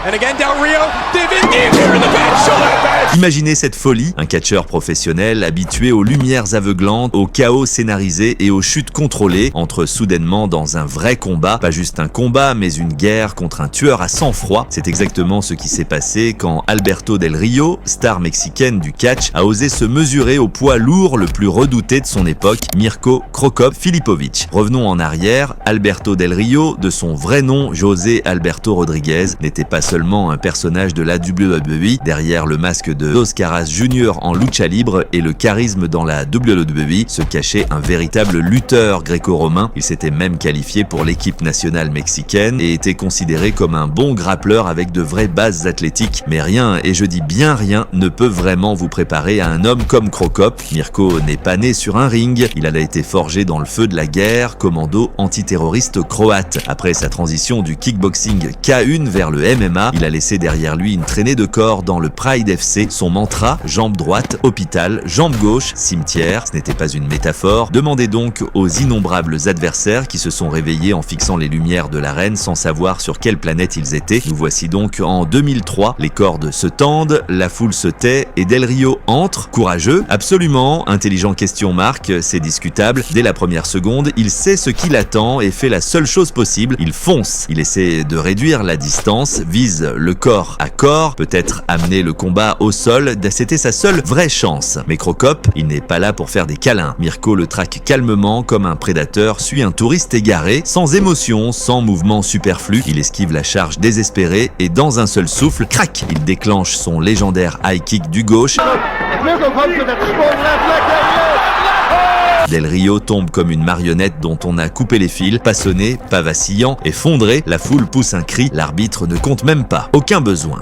And again, Del Rio, deep here to the bench, shoulder to bench. Imaginez cette folie, un catcheur professionnel habitué aux lumières aveuglantes, au chaos scénarisé et aux chutes contrôlées, entre soudainement dans un vrai combat, pas juste un combat, mais une guerre contre un tueur à sang-froid. C'est exactement ce qui s'est passé quand Alberto Del Rio, star mexicaine du catch, a osé se mesurer au poids lourd le plus redouté de son époque, Mirko Cro Cop Filipovic. Revenons en arrière, Alberto Del Rio, de son vrai nom José Alberto Rodriguez, n'était pas seulement un personnage de la WWE, derrière le masque de Dos Caras Jr. en lucha libre et le charisme dans la WWE se cachait un véritable lutteur gréco-romain. Il s'était même qualifié pour l'équipe nationale mexicaine et était considéré comme un bon grappleur avec de vraies bases athlétiques. Mais rien, et je dis bien rien, ne peut vraiment vous préparer à un homme comme Cro Cop. Mirko n'est pas né sur un ring, il a été forgé dans le feu de la guerre, commando antiterroriste croate. Après sa transition du kickboxing K1 vers le MMA, il a laissé derrière lui une traînée de corps dans le Pride FC. Son mantra, jambe droite, hôpital, jambe gauche, cimetière. Ce n'était pas une métaphore. Demandez donc aux innombrables adversaires qui se sont réveillés en fixant les lumières de l'arène sans savoir sur quelle planète ils étaient. Nous voici donc en 2003. Les cordes se tendent, la foule se tait et Del Rio entre. Courageux? Absolument. Intelligent? Question marque. C'est discutable. Dès la première seconde, il sait ce qui l'attend et fait la seule chose possible. Il fonce. Il essaie de réduire la distance, vise le corps à corps, peut-être amener le combat au sol. C'était sa seule vraie chance. Mais Cro Cop, il n'est pas là pour faire des câlins. Mirko le traque calmement comme un prédateur suit un touriste égaré, sans émotion, sans mouvement superflu. Il esquive la charge désespérée et dans un seul souffle, crac, il déclenche son légendaire high kick du gauche. Del Rio tombe comme une marionnette dont on a coupé les fils, pas sonné, pas vacillant, effondré, la foule pousse un cri, l'arbitre ne compte même pas. Aucun besoin.